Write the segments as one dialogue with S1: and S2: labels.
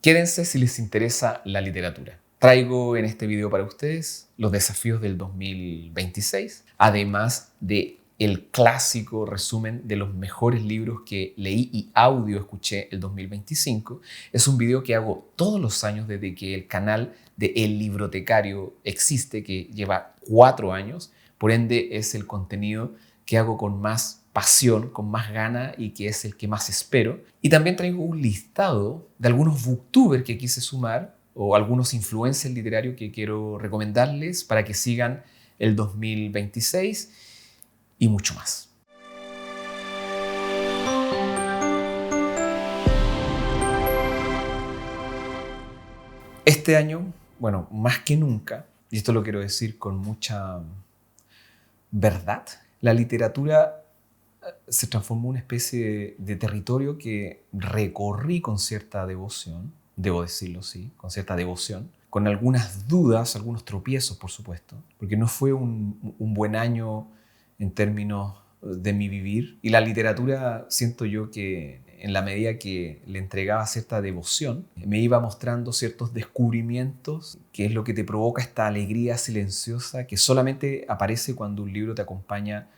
S1: Quédense si les interesa la literatura. Traigo en este video para ustedes los desafíos del 2026, además de el clásico resumen de los mejores libros que leí y audio escuché el 2025. Es un video que hago todos los años desde que el canal de El Librotecario existe, que lleva 4 años. Por ende, es el contenido que hago con más pasión, con más gana y que es el que más espero. Y también traigo un listado de algunos booktubers que quise sumar o algunos influencers literarios que quiero recomendarles para que sigan el 2026 y mucho más. Este año, bueno, más que nunca, y esto lo quiero decir con mucha verdad, la literatura se transformó en una especie de territorio que recorrí con cierta devoción, debo decirlo así, con cierta devoción, con algunas dudas, algunos tropiezos, por supuesto, porque no fue un buen año en términos de mi vivir. Y la literatura, siento yo que en la medida que le entregaba cierta devoción, me iba mostrando ciertos descubrimientos, que es lo que te provoca esta alegría silenciosa que solamente aparece cuando un libro te acompaña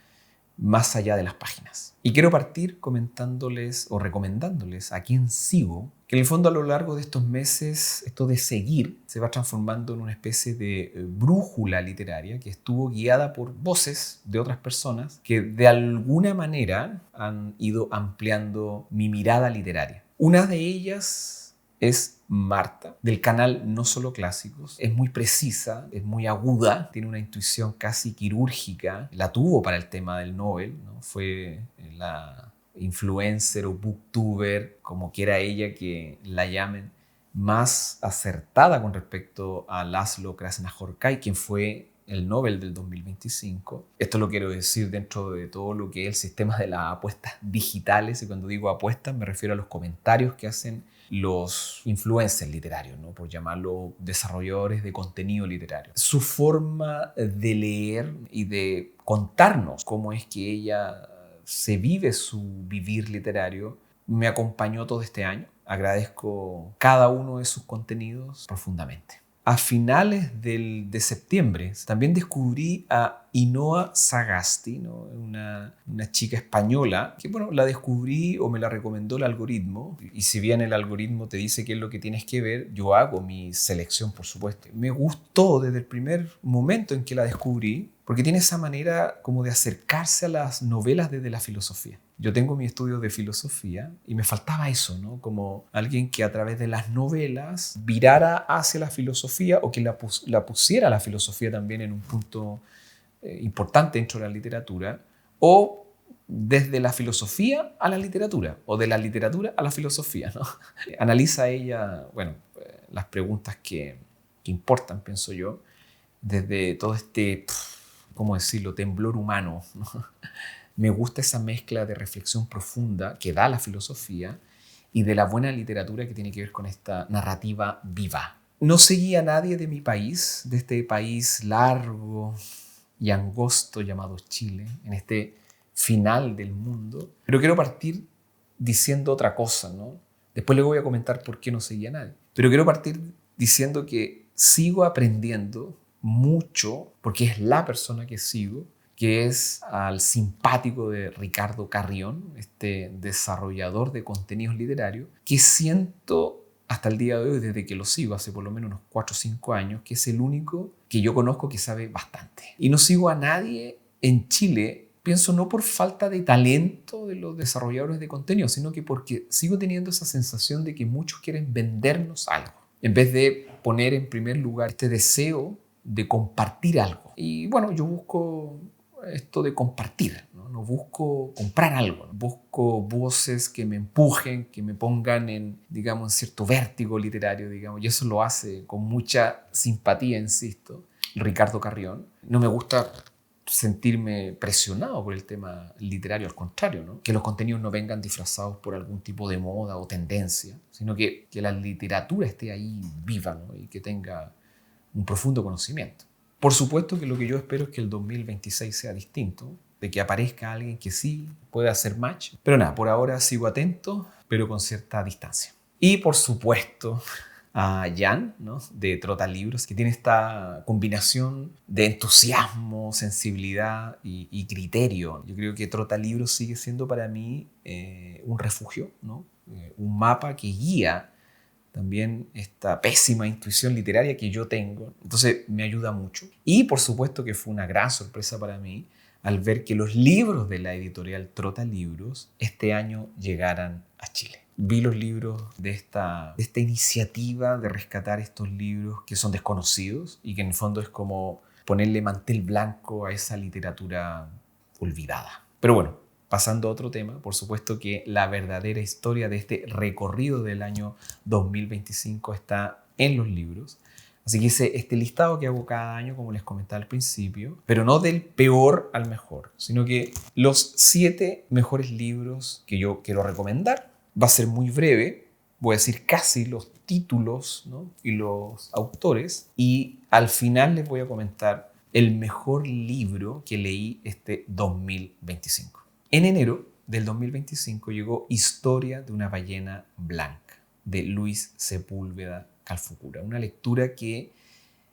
S1: más allá de las páginas. Y quiero partir comentándoles o recomendándoles a quién sigo, que en el fondo a lo largo de estos meses esto de seguir se va transformando en una especie de brújula literaria que estuvo guiada por voces de otras personas que de alguna manera han ido ampliando mi mirada literaria. Una de ellas es Marta, del canal No Solo Clásicos. Es muy precisa, es muy aguda, tiene una intuición casi quirúrgica. La tuvo para el tema del Nobel, ¿no? Fue la influencer o booktuber, como quiera ella que la llamen, más acertada con respecto a Laszlo Krasznahorkai, quien fue el Nobel del 2025. Esto lo quiero decir dentro de todo lo que es el sistema de las apuestas digitales, y cuando digo apuestas me refiero a los comentarios que hacen los influencers literarios, ¿no? Por llamarlo desarrolladores de contenido literario. Su forma de leer y de contarnos cómo es que ella se vive su vivir literario me acompañó todo este año. Agradezco cada uno de sus contenidos profundamente. A finales de septiembre también descubrí a Ainhoa Sagasti, ¿no? una chica española que, bueno, la descubrí o me la recomendó el algoritmo. Y si bien el algoritmo te dice qué es lo que tienes que ver, yo hago mi selección, por supuesto. Me gustó desde el primer momento en que la descubrí, porque tiene esa manera como de acercarse a las novelas desde la filosofía. Yo tengo mi estudio de filosofía y me faltaba eso, ¿no? Como alguien que a través de las novelas virara hacia la filosofía o que la pusiera la filosofía también en un punto importante dentro de la literatura, o desde la filosofía a la literatura, o de la literatura a la filosofía, ¿no? Analiza ella, bueno, las preguntas que importan, pienso yo, desde todo este, ¿cómo decirlo?, temblor humano, ¿no? Me gusta esa mezcla de reflexión profunda que da la filosofía y de la buena literatura que tiene que ver con esta narrativa viva. No seguí a nadie de mi país, de este país largo y angosto llamado Chile, en este final del mundo, pero quiero partir diciendo otra cosa, ¿no? Después le voy a comentar por qué no seguí a nadie, pero quiero partir diciendo que sigo aprendiendo mucho, porque es la persona que sigo, que es al simpático de Ricardo Carrión, este desarrollador de contenidos literarios, que siento hasta el día de hoy, desde que lo sigo, hace por lo menos unos 4 o 5 años, que es el único que yo conozco que sabe bastante. Y no sigo a nadie en Chile, pienso, no por falta de talento de los desarrolladores de contenido, sino que porque sigo teniendo esa sensación de que muchos quieren vendernos algo, en vez de poner en primer lugar este deseo de compartir algo. Y bueno, yo busco esto de compartir, ¿no? No busco comprar algo, ¿no? Busco voces que me empujen, que me pongan en, digamos, en cierto vértigo literario, digamos, y eso lo hace con mucha simpatía, insisto, Ricardo Carrión. No me gusta sentirme presionado por el tema literario, al contrario, ¿no? Que los contenidos no vengan disfrazados por algún tipo de moda o tendencia, sino que la literatura esté ahí viva, ¿no? Y que tenga un profundo conocimiento. Por supuesto que lo que yo espero es que el 2026 sea distinto, de que aparezca alguien que sí pueda hacer match. Pero nada, por ahora sigo atento, pero con cierta distancia. Y por supuesto a Jan, ¿no? De Trotalibros, que tiene esta combinación de entusiasmo, sensibilidad y criterio. Yo creo que Trotalibros sigue siendo para mí un refugio, ¿no? Un mapa que guía también esta pésima intuición literaria que yo tengo. Entonces me ayuda mucho. Y por supuesto que fue una gran sorpresa para mí al ver que los libros de la editorial Trotalibros este año llegaran a Chile. Vi los libros de esta iniciativa de rescatar estos libros que son desconocidos y que en el fondo es como ponerle mantel blanco a esa literatura olvidada. Pero bueno, pasando a otro tema, por supuesto que la verdadera historia de este recorrido del año 2025 está en los libros. Así que hice este listado que hago cada año, como les comentaba al principio, pero no del peor al mejor, sino que los 7 mejores libros que yo quiero recomendar. Va a ser muy breve, voy a decir casi los títulos, ¿no? Y los autores, y al final les voy a comentar el mejor libro que leí este 2025. En enero del 2025 llegó Historia de una ballena blanca, de Luis Sepúlveda Calfucura. Una lectura que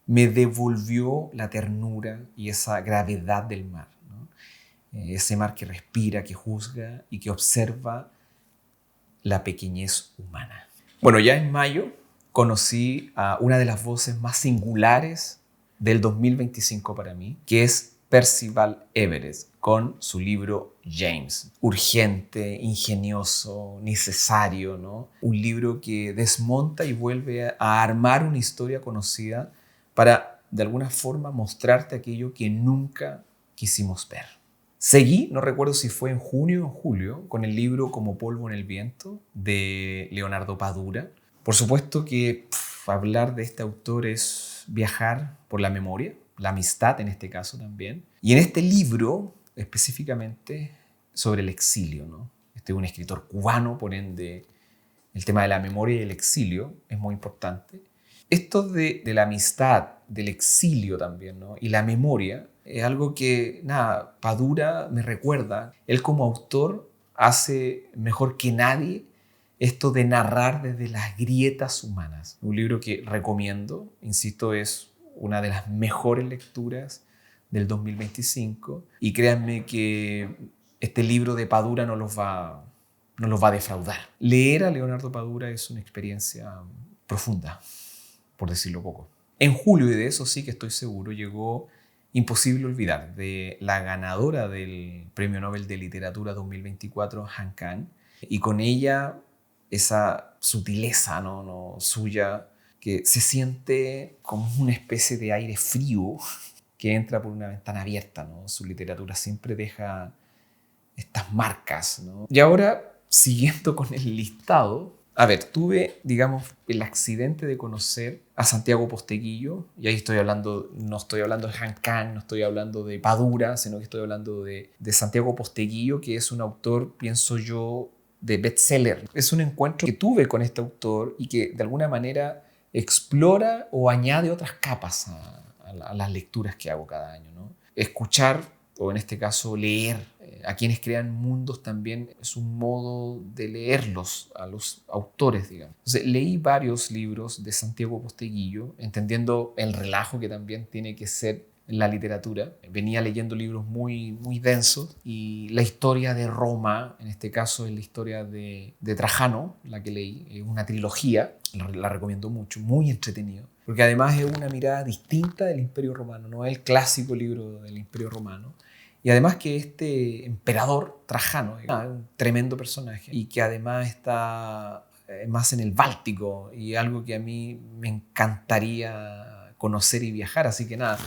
S1: me devolvió la ternura y esa gravedad del mar, ¿no? Ese mar que respira, que juzga y que observa la pequeñez humana. Bueno, ya en mayo conocí a una de las voces más singulares del 2025 para mí, que es Percival Everett, con su libro James. Urgente, ingenioso, necesario, ¿no? Un libro que desmonta y vuelve a armar una historia conocida para, de alguna forma, mostrarte aquello que nunca quisimos ver. Seguí, no recuerdo si fue en junio o en julio, con el libro Como polvo en el viento, de Leonardo Padura. Por supuesto que hablar de este autor es viajar por la memoria, la amistad en este caso también. Y en este libro, específicamente, sobre el exilio, ¿no? Este es un escritor cubano, por ende, el tema de la memoria y el exilio es muy importante. Esto de la amistad, del exilio también, ¿no? Y la memoria es algo que, nada, Padura me recuerda. Él como autor hace mejor que nadie esto de narrar desde las grietas humanas. Un libro que recomiendo, insisto, es una de las mejores lecturas del 2025 y créanme que este libro de Padura no los va a defraudar. Leer a Leonardo Padura es una experiencia profunda, por decirlo poco. En julio, y de eso sí que estoy seguro, llegó Imposible olvidar, de la ganadora del Premio Nobel de Literatura 2024, Han Kang, y con ella esa sutileza, ¿no? Suya, que se siente como una especie de aire frío que entra por una ventana abierta, ¿no? Su literatura siempre deja estas marcas, ¿no? Y ahora, siguiendo con el listado, a ver, tuve, digamos, el accidente de conocer a Santiago Posteguillo, y ahí estoy hablando, no estoy hablando de Han Kang, no estoy hablando de Padura, sino que estoy hablando de Santiago Posteguillo, que es un autor, pienso yo, de bestseller. Es un encuentro que tuve con este autor y que de alguna manera explora o añade otras capas a las lecturas que hago cada año, ¿no? Escuchar, o en este caso leer, a quienes crean mundos también es un modo de leerlos, a los autores, digamos. Entonces, leí varios libros de Santiago Posteguillo, entendiendo el relajo que también tiene que ser en la literatura. Venía leyendo libros muy, muy densos y la historia de Roma, en este caso es la historia de Trajano, la que leí, es una trilogía, la recomiendo mucho, muy entretenido, porque además es una mirada distinta del Imperio Romano, no es el clásico libro del Imperio Romano. Y además que este emperador Trajano es un tremendo personaje y que además está más en el Báltico y algo que a mí me encantaría conocer y viajar. Así que nada,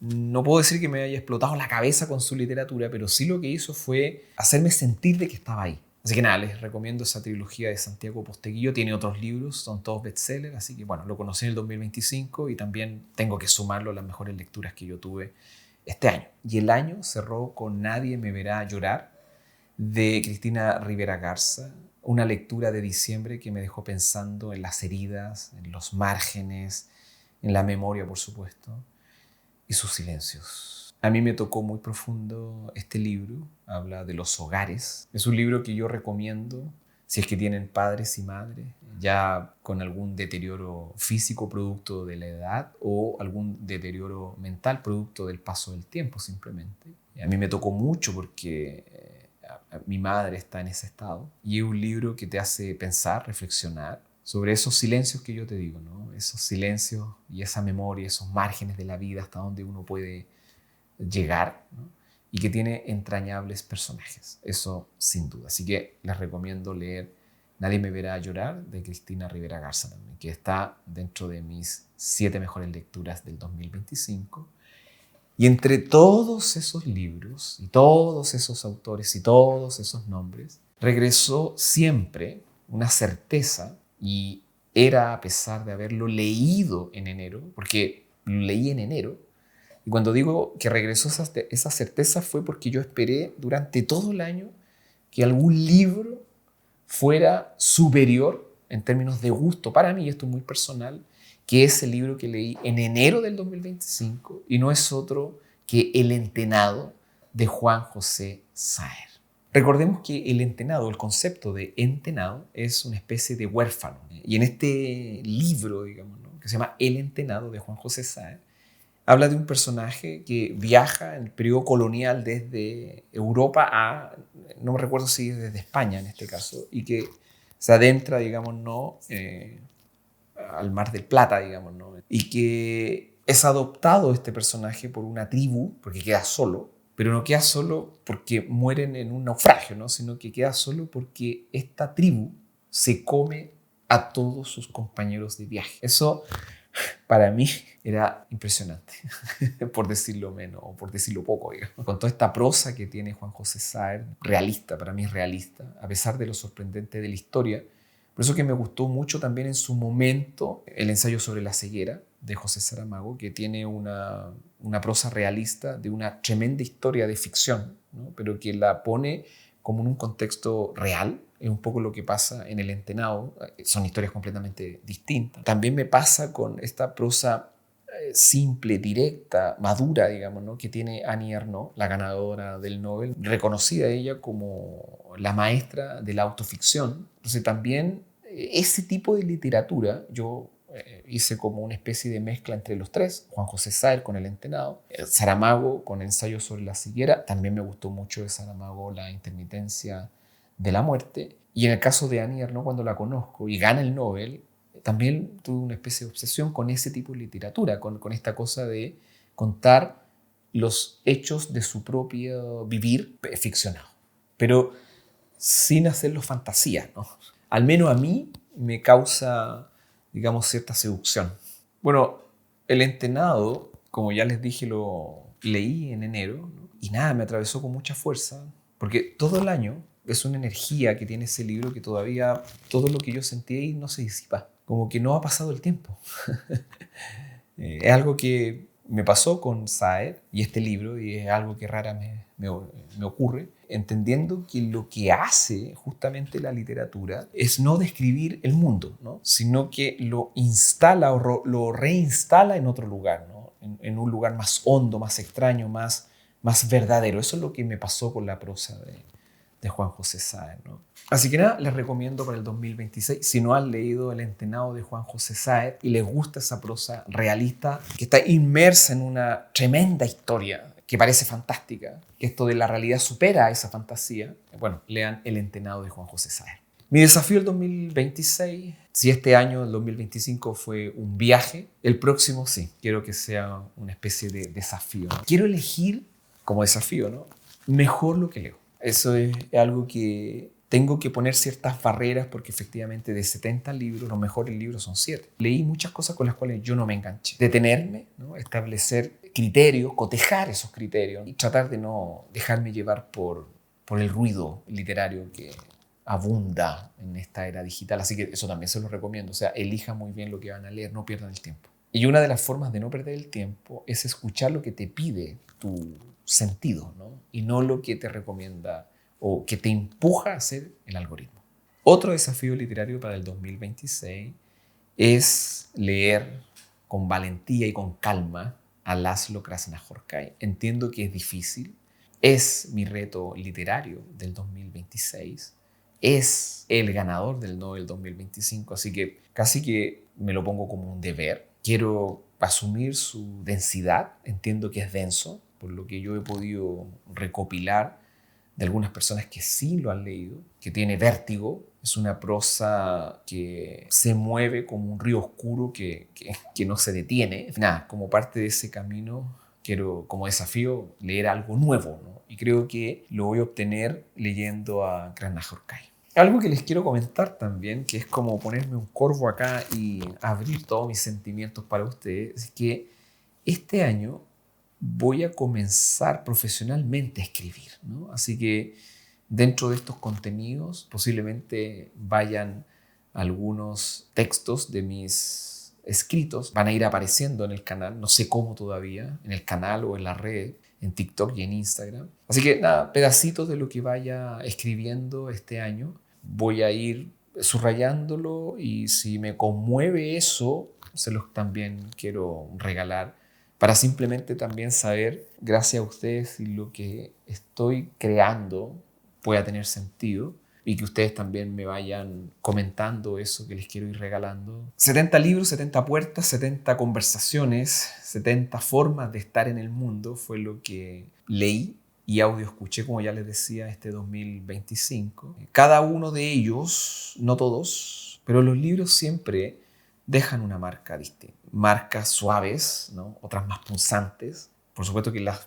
S1: no puedo decir que me haya explotado la cabeza con su literatura, pero sí lo que hizo fue hacerme sentir de que estaba ahí. Así que nada, les recomiendo esa trilogía de Santiago Posteguillo. Tiene otros libros, son todos bestsellers, así que bueno, lo conocí en el 2025 y también tengo que sumarlo a las mejores lecturas que yo tuve este año. Y el año cerró con Nadie me verá llorar, de Cristina Rivera Garza, una lectura de diciembre que me dejó pensando en las heridas, en los márgenes, en la memoria, por supuesto, y sus silencios. A mí me tocó muy profundo este libro, habla de los hogares. Es un libro que yo recomiendo si es que tienen padres y madres, ya con algún deterioro físico producto de la edad o algún deterioro mental producto del paso del tiempo simplemente. A mí me tocó mucho porque mi madre está en ese estado y es un libro que te hace pensar, reflexionar sobre esos silencios que yo te digo, ¿no? Esos silencios y esa memoria, esos márgenes de la vida hasta donde uno puede llegar, ¿no? Y que tiene entrañables personajes, eso sin duda. Así que les recomiendo leer Nadie me verá llorar, de Cristina Rivera Garza también, que está dentro de mis 7 mejores lecturas del 2025. Y entre todos esos libros y todos esos autores y todos esos nombres, regresó siempre una certeza, y era a pesar de haberlo leído en enero, porque lo leí en enero. Y cuando digo que regresó esa certeza fue porque yo esperé durante todo el año que algún libro fuera superior en términos de gusto para mí, esto es muy personal, que ese libro que leí en enero del 2025 y no es otro que El Entenado de Juan José Saer. Recordemos que el entenado, el concepto de entenado, es una especie de huérfano. Y en este libro, digamos, ¿no?, que se llama El Entenado de Juan José Saer, habla de un personaje que viaja en el periodo colonial desde Europa a, no me recuerdo si desde España en este caso, y que se adentra, digamos, ¿no?, al Mar del Plata, digamos, ¿no?, y que es adoptado este personaje por una tribu, porque queda solo, pero no queda solo porque mueren en un naufragio, ¿no?, sino que queda solo porque esta tribu se come a todos sus compañeros de viaje. Eso para mí era impresionante, por decirlo menos, o por decirlo poco, digamos. Con toda esta prosa que tiene Juan José Saer, realista, para mí es realista, a pesar de lo sorprendente de la historia. Por eso que me gustó mucho también en su momento el ensayo sobre la ceguera de José Saramago, que tiene una prosa realista de una tremenda historia de ficción, ¿no?, pero que la pone como en un contexto real. Es un poco lo que pasa en El Entenado. Son historias completamente distintas. También me pasa con esta prosa simple, directa, madura, digamos, ¿no?, que tiene Annie Ernaux, la ganadora del Nobel, reconocida ella como la maestra de la autoficción. Entonces también ese tipo de literatura, yo hice como una especie de mezcla entre los tres: Juan José Saer con El Entenado, Saramago con Ensayo sobre la ceguera. También me gustó mucho de Saramago La intermitencia de la muerte. Y en el caso de Annie Ernaux, cuando la conozco y gana el Nobel, también tuve una especie de obsesión con ese tipo de literatura, con esta cosa de contar los hechos de su propio vivir ficcionado, pero sin hacerlo fantasía, ¿no? Al menos a mí me causa, digamos, cierta seducción. Bueno, El Entenado, como ya les dije, lo leí en enero, ¿no?, y nada, me atravesó con mucha fuerza, porque todo el año es una energía que tiene ese libro que todavía todo lo que yo sentí ahí no se disipa, como que no ha pasado el tiempo. Es algo que me pasó con Saer y este libro, y es algo que rara me ocurre, entendiendo que lo que hace justamente la literatura es no describir el mundo, ¿no?, sino que lo instala o lo reinstala en otro lugar, ¿no?, en un lugar más hondo, más extraño, más verdadero. Eso es lo que me pasó con la prosa de Juan José Saer, ¿no? Así que nada, les recomiendo para el 2026, si no han leído El Entenado de Juan José Saer y les gusta esa prosa realista que está inmersa en una tremenda historia que parece fantástica, que esto de la realidad supera a esa fantasía, bueno, lean El Entenado de Juan José Saer. Mi desafío del 2026, si este año, el 2025, fue un viaje, el próximo sí, quiero que sea una especie de desafío, ¿no? Quiero elegir como desafío, ¿no?, mejor lo que leo. Eso es algo que tengo que poner ciertas barreras, porque efectivamente de 70 libros, los mejores libros son 7. Leí muchas cosas con las cuales yo no me enganché. Detenerme, ¿no?, establecer criterios, cotejar esos criterios y tratar de no dejarme llevar por el ruido literario que abunda en esta era digital. Así que eso también se lo recomiendo. O sea, elijan muy bien lo que van a leer, no pierdan el tiempo. Y una de las formas de no perder el tiempo es escuchar lo que te pide tu sentido, ¿no?, y no lo que te recomienda o que te empuja a hacer el algoritmo. Otro desafío literario para el 2026 es leer con valentía y con calma a Laszlo Krasznahorkai. Entiendo que es difícil, es mi reto literario del 2026, es el ganador del Nobel 2025, así que casi que me lo pongo como un deber. Quiero asumir su densidad, entiendo que es denso, por lo que yo he podido recopilar de algunas personas que sí lo han leído, que tiene vértigo. Es una prosa que se mueve como un río oscuro que no se detiene. Nada, como parte de ese camino, quiero como desafío leer algo nuevo, ¿no? Y creo que lo voy a obtener leyendo a Krasznahorkai. Algo que les quiero comentar también, que es como ponerme un corvo acá y abrir todos mis sentimientos para ustedes, es que este año voy a comenzar profesionalmente a escribir, ¿no? Así que dentro de estos contenidos posiblemente vayan algunos textos de mis escritos, van a ir apareciendo en el canal, no sé cómo todavía, en el canal o en la red, en TikTok y en Instagram. Así que nada, pedacitos de lo que vaya escribiendo este año, voy a ir subrayándolo y si me conmueve eso, se los también quiero regalar para simplemente también saber, gracias a ustedes, si lo que estoy creando pueda tener sentido y que ustedes también me vayan comentando eso que les quiero ir regalando. 70 libros, 70 puertas, 70 conversaciones, 70 formas de estar en el mundo fue lo que leí y audio escuché, como ya les decía, este 2025. Cada uno de ellos, no todos, pero los libros siempre dejan una marca distinta. Marcas suaves, ¿no? Otras más punzantes. Por supuesto que las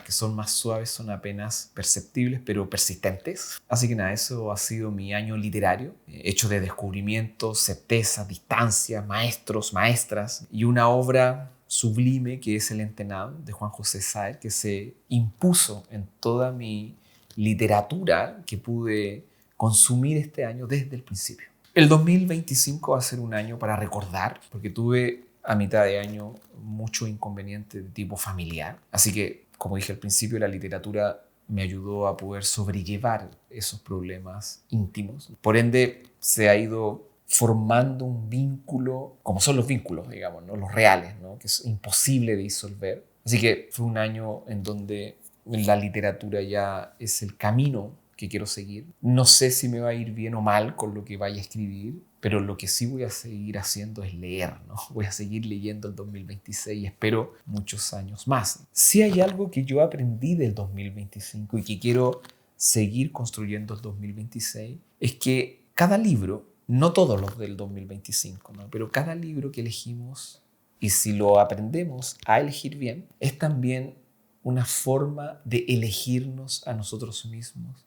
S1: que son más suaves son apenas perceptibles, pero persistentes. Así que nada, eso ha sido mi año literario, hecho de descubrimientos, certezas, distancias, maestros, maestras y una obra sublime que es El Entenado de Juan José Saer, que se impuso en toda mi literatura que pude consumir este año desde el principio. El 2025 va a ser un año para recordar, porque tuve a mitad de año mucho inconveniente de tipo familiar. Así que, como dije al principio, la literatura me ayudó a poder sobrellevar esos problemas íntimos. Por ende, se ha ido formando un vínculo, como son los vínculos, digamos, ¿no? Los reales, ¿no? Que es imposible de disolver. Así que fue un año en donde la literatura ya es el camino que quiero seguir. No sé si me va a ir bien o mal con lo que vaya a escribir, pero lo que sí voy a seguir haciendo es leer, ¿no? Voy a seguir leyendo el 2026 y espero muchos años más. Si hay algo que yo aprendí del 2025 y que quiero seguir construyendo el 2026, es que cada libro, no todos los del 2025, ¿no? Pero cada libro que elegimos, y si lo aprendemos a elegir bien, es también una forma de elegirnos a nosotros mismos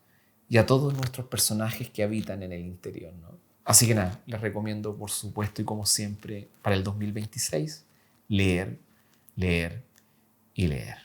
S1: y a todos nuestros personajes que habitan en el interior, ¿no? Así que nada, les recomiendo, por supuesto, y como siempre, para el 2026, leer, leer y leer.